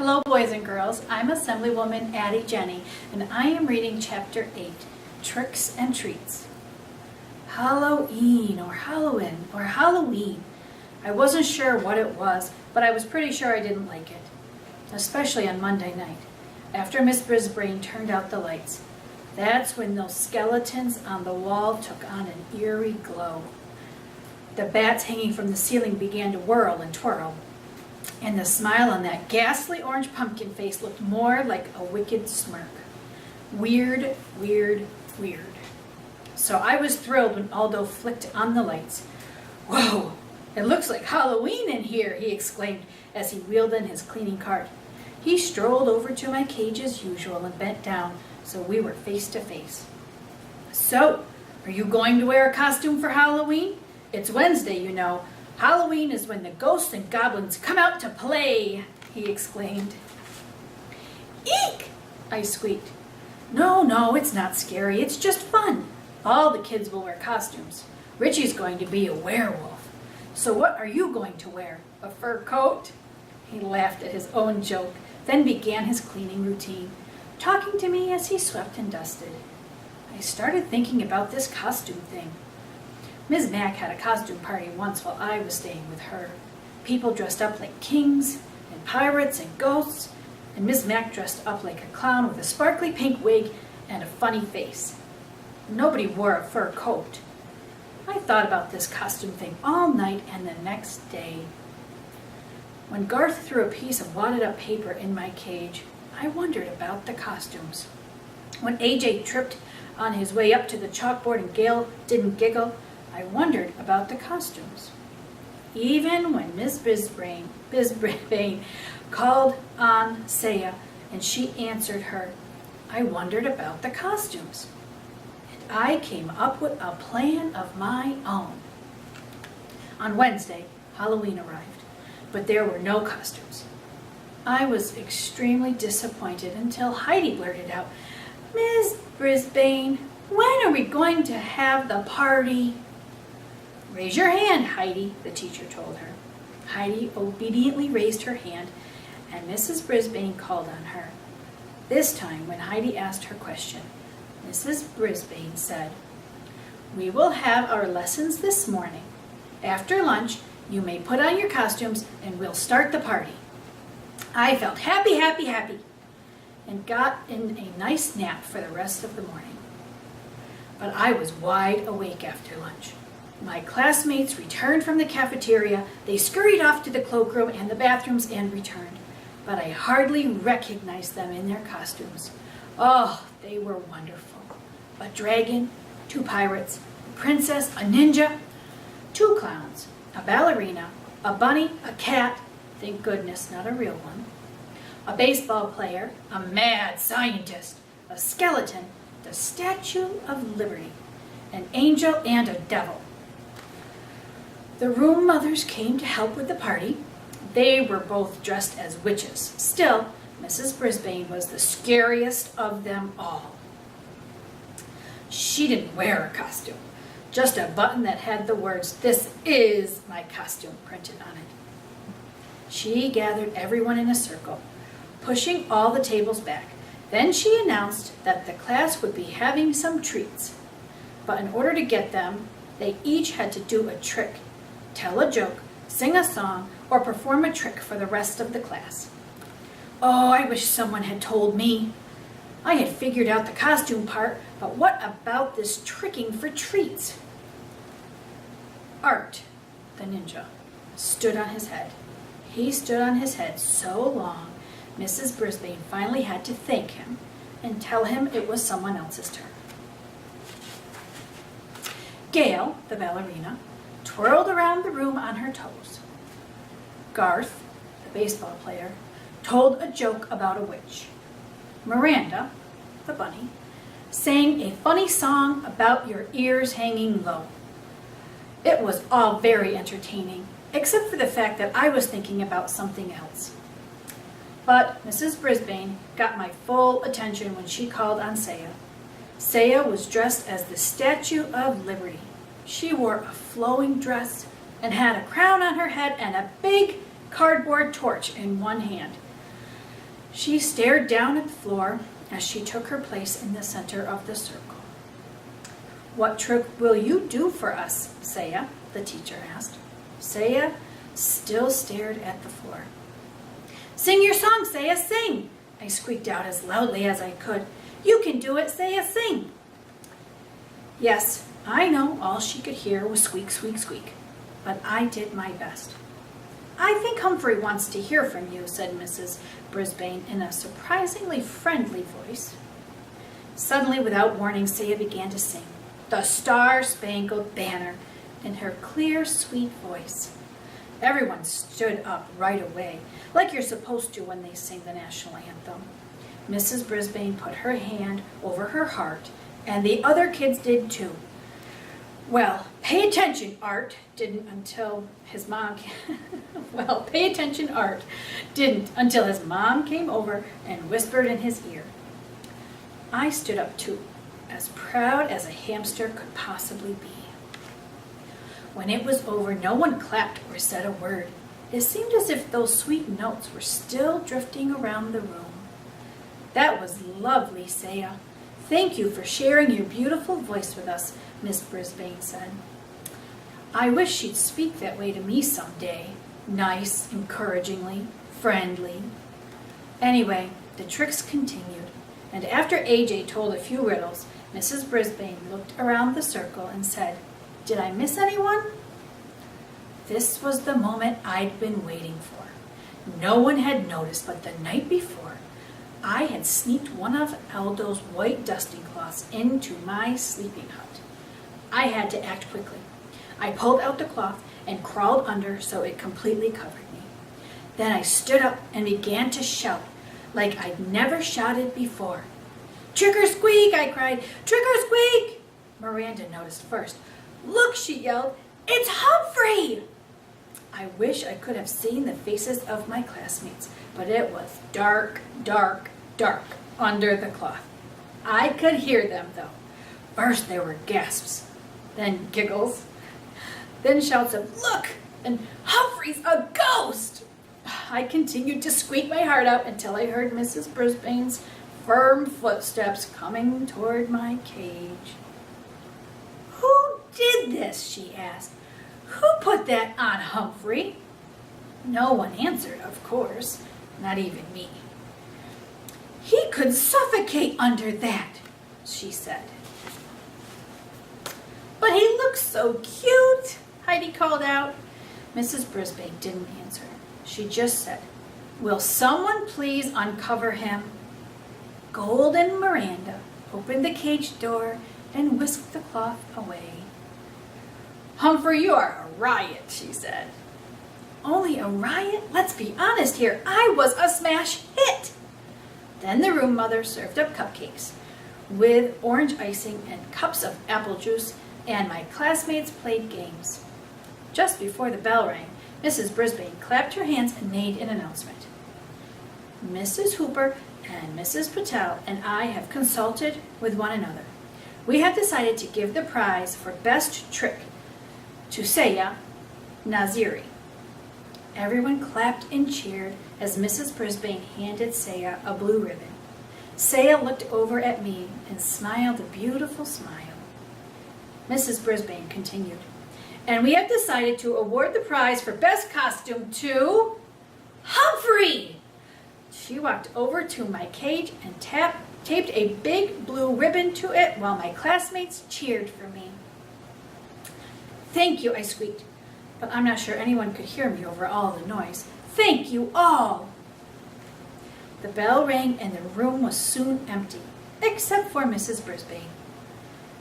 Hello boys and girls, I'm Assemblywoman Addie Jenne, and I am reading Chapter 8, Tricks and Treats. Halloween or Halloween. I wasn't sure what it was, but I was pretty sure I didn't like it, especially on Monday night, after Miss Brisbane turned out the lights. That's when those skeletons on the wall took on an eerie glow. The bats hanging from the ceiling began to whirl and twirl, and the smile on that ghastly orange pumpkin face looked more like a wicked smirk. Weird, weird, weird. So I was thrilled when Aldo flicked on the lights. "Whoa, it looks like Halloween in here," he exclaimed as he wheeled in his cleaning cart. He strolled over to my cage as usual and bent down so we were face to face. "So, are you going to wear a costume for Halloween? It's Wednesday, you know. Halloween is when the ghosts and goblins come out to play," he exclaimed. "Eek!" I squeaked. No, it's not scary. It's just fun. All the kids will wear costumes. Richie's going to be a werewolf. So what are you going to wear? A fur coat?" He laughed at his own joke, then began his cleaning routine, talking to me as he swept and dusted. I started thinking about this costume thing. Ms. Mack had a costume party once while I was staying with her. People dressed up like kings and pirates and ghosts, and Ms. Mack dressed up like a clown with a sparkly pink wig and a funny face. Nobody wore a fur coat. I thought about this costume thing all night and the next day. When Garth threw a piece of wadded up paper in my cage, I wondered about the costumes. When AJ tripped on his way up to the chalkboard and Gail didn't giggle, I wondered about the costumes. Even when Miss Brisbane called on Saya and she answered her, I wondered about the costumes. And I came up with a plan of my own. On Wednesday, Halloween arrived, but there were no costumes. I was extremely disappointed until Heidi blurted out, "Miss Brisbane, when are we going to have the party?" "Raise your hand, Heidi," the teacher told her. Heidi obediently raised her hand, and Mrs. Brisbane called on her. This time, when Heidi asked her question, Mrs. Brisbane said, "We will have our lessons this morning. After lunch, you may put on your costumes and we'll start the party." I felt happy, and got in a nice nap for the rest of the morning. But I was wide awake after lunch. My classmates returned from the cafeteria. They scurried off to the cloakroom and the bathrooms and returned, but I hardly recognized them in their costumes. Oh, they were wonderful. A dragon, 2 pirates, a princess, a ninja, 2 clowns, a ballerina, a bunny, a cat, thank goodness not a real one, a baseball player, a mad scientist, a skeleton, the Statue of Liberty, an angel, and a devil. The room mothers came to help with the party. They were both dressed as witches. Still, Mrs. Brisbane was the scariest of them all. She didn't wear a costume, just a button that had the words, "This is my costume," printed on it. She gathered everyone in a circle, pushing all the tables back. Then she announced that the class would be having some treats. But in order to get them, they each had to do a trick, tell a joke, sing a song, or perform a trick for the rest of the class. Oh, I wish someone had told me. I had figured out the costume part, but what about this tricking for treats? Art, the ninja, stood on his head. He stood on his head so long, Mrs. Brisbane finally had to thank him and tell him it was someone else's turn. Gail, the ballerina, twirled around the room on her toes. Garth, the baseball player, told a joke about a witch. Miranda, the bunny, sang a funny song about your ears hanging low. It was all very entertaining, except for the fact that I was thinking about something else. But Mrs. Brisbane got my full attention when she called on Saya. Saya was dressed as the Statue of Liberty. She wore a flowing dress and had a crown on her head and a big cardboard torch in one hand. She stared down at the floor as she took her place in the center of the circle. "What trick will you do for us, Saya?" the teacher asked. Saya still stared at the floor. "Sing your song, Saya, sing!" I squeaked out as loudly as I could. "You can do it, Saya, sing!" Yes, I know all she could hear was squeak, squeak, squeak, but I did my best. "I think Humphrey wants to hear from you," said Mrs. Brisbane in a surprisingly friendly voice. Suddenly, without warning, Saya began to sing "The Star-Spangled Banner" in her clear, sweet voice. Everyone stood up right away, like you're supposed to when they sing the national anthem. Mrs. Brisbane put her hand over her heart, and the other kids did too. Well, pay attention, Art didn't until his mom came over and whispered in his ear. I stood up too, as proud as a hamster could possibly be. When it was over, no one clapped or said a word. It seemed as if those sweet notes were still drifting around the room. "That was lovely, Saya. Thank you for sharing your beautiful voice with us," Miss Brisbane said. "I wish she'd speak that way to me someday. Nice, encouragingly, friendly." Anyway, the tricks continued, and after AJ told a few riddles, Mrs. Brisbane looked around the circle and said, "Did I miss anyone?" This was the moment I'd been waiting for. No one had noticed, but the night before, I had sneaked one of Aldo's white dusting cloths into my sleeping hut. I had to act quickly. I pulled out the cloth and crawled under so it completely covered me. Then I stood up and began to shout like I'd never shouted before. "Trick or squeak!" I cried. "Trick or squeak!" Miranda noticed first. "Look," she yelled, "it's Humphrey!" I wish I could have seen the faces of my classmates, but it was dark, dark, dark under the cloth. I could hear them, though. First there were gasps, then giggles, then shouts of "Look!" and "Humphrey's a ghost!" I continued to squeak my heart out until I heard Mrs. Brisbane's firm footsteps coming toward my cage. "Who did this?" she asked. "Who put that on Humphrey?" No one answered, of course, not even me. "He could suffocate under that," she said. "But he looks so cute," Heidi called out. Mrs. Brisbane didn't answer. She just said, "Will someone please uncover him?" Golden Miranda opened the cage door and whisked the cloth away. "Humphrey, you are a riot," she said. "Only a riot? Let's be honest here. I was a smash hit." Then the room mother served up cupcakes with orange icing and cups of apple juice, and my classmates played games. Just before the bell rang, Mrs. Brisbane clapped her hands and made an announcement. "Mrs. Hooper and Mrs. Patel and I have consulted with one another. We have decided to give the prize for best trick to Saya Naziri." Everyone clapped and cheered as Mrs. Brisbane handed Saya a blue ribbon. Saya looked over at me and smiled a beautiful smile. Mrs. Brisbane continued, "And we have decided to award the prize for best costume to Humphrey." She walked over to my cage and taped a big blue ribbon to it while my classmates cheered for me. "Thank you," I squeaked, but I'm not sure anyone could hear me over all the noise. "Thank you all." The bell rang and the room was soon empty, except for Mrs. Brisbane.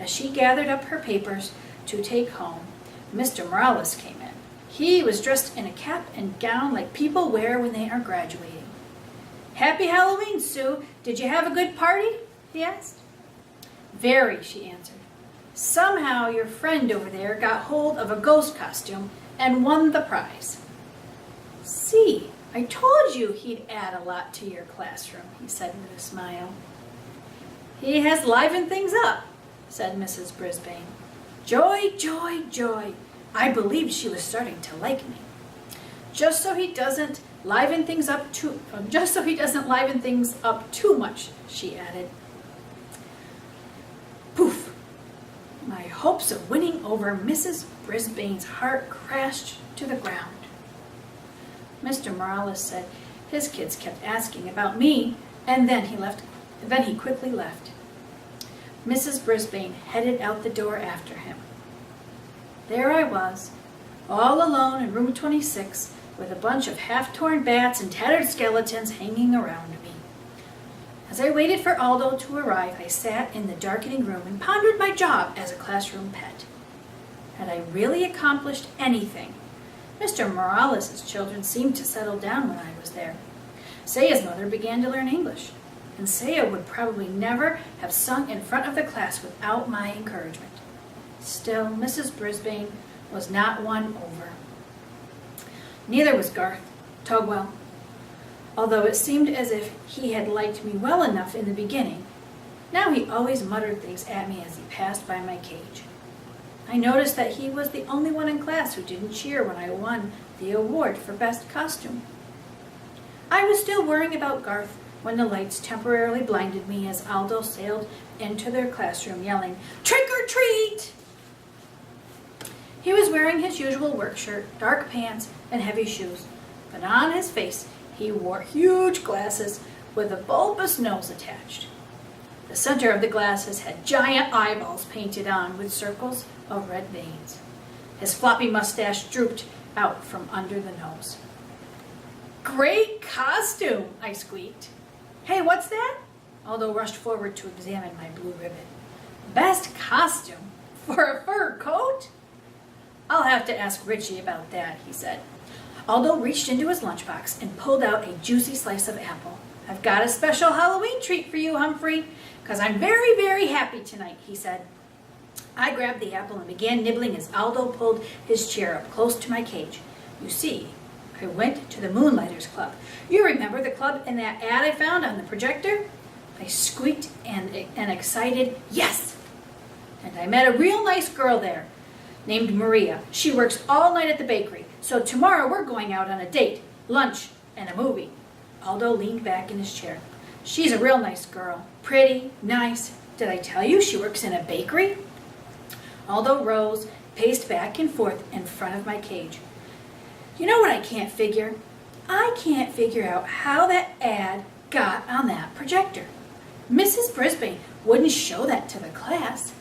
As she gathered up her papers to take home, Mr. Morales came in. He was dressed in a cap and gown like people wear when they are graduating. "Happy Halloween, Sue. Did you have a good party?" he asked. "Very," she answered. "Somehow your friend over there got hold of a ghost costume and won the prize." "See, I told you he'd add a lot to your classroom," he said with a smile. "He has livened things up," said Mrs. Brisbane. "Joy, joy, joy." I believed she was starting to like me. "Just so he doesn't just so he doesn't liven things up too much, she added. Poof! My hopes of winning over Mrs. Brisbane's heart crashed to the ground. Mr. Morales said his kids kept asking about me, and then he quickly left. Mrs. Brisbane headed out the door after him. There I was, all alone in room 26, with a bunch of half-torn bats and tattered skeletons hanging around me. As I waited for Aldo to arrive, I sat in the darkening room and pondered my job as a classroom pet. Had I really accomplished anything? Mr. Morales' children seemed to settle down when I was there. Saya's mother began to learn English, and Saya would probably never have sung in front of the class without my encouragement. Still, Mrs. Brisbane was not won over. Neither was Garth Tugwell, although it seemed as if he had liked me well enough in the beginning. Now he always muttered things at me as he passed by my cage. I noticed that he was the only one in class who didn't cheer when I won the award for best costume. I was still worrying about Garth when the lights temporarily blinded me as Aldo sailed into their classroom yelling, "Trick or treat!" He was wearing his usual work shirt, dark pants, and heavy shoes, but on his face he wore huge glasses with a bulbous nose attached. The center of the glasses had giant eyeballs painted on with circles of red veins. His floppy mustache drooped out from under the nose. "Great costume!" I squeaked. "Hey, what's that?" Aldo rushed forward to examine my blue ribbon. "Best costume? For a fur coat?" "I'll have to ask Richie about that," he said. Aldo reached into his lunchbox and pulled out a juicy slice of apple. "I've got a special Halloween treat for you, Humphrey, because I'm very, very happy tonight," he said. I grabbed the apple and began nibbling as Aldo pulled his chair up close to my cage. "You see, I went to the Moonlighters Club. You remember the club in that ad I found on the projector?" I squeaked an excited yes. "And I met a real nice girl there named Maria. She works all night at the bakery. So tomorrow we're going out on a date, lunch, and a movie." Aldo leaned back in his chair. "She's a real nice girl. Pretty, nice. Did I tell you she works in a bakery?" Aldo rose, paced back and forth in front of my cage. "You know what I can't figure? I can't figure out how that ad got on that projector. Mrs. Brisbane wouldn't show that to the class,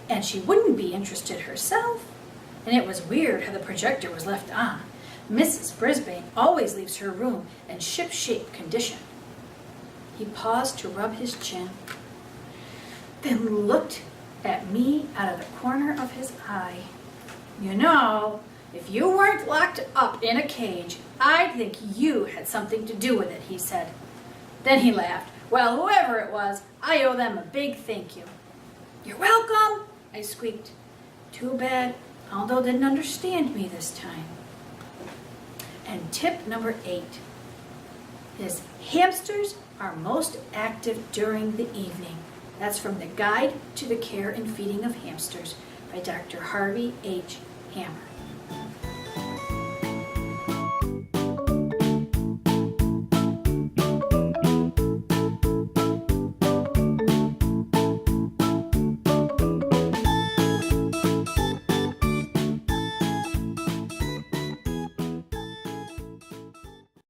and she wouldn't be interested herself. And it was weird how the projector was left on. Mrs. Brisbane always leaves her room in ship-shape condition." He paused to rub his chin, then looked at me out of the corner of his eye. "You know, if you weren't locked up in a cage, I'd think you had something to do with it," he said. Then he laughed. "Well, whoever it was, I owe them a big thank you." "You're welcome," I squeaked. Too bad Aldo didn't understand me this time. And tip number 8 is hamsters are most active during the evening. That's from the Guide to the Care and Feeding of Hamsters by Dr. Harvey H. Hammer.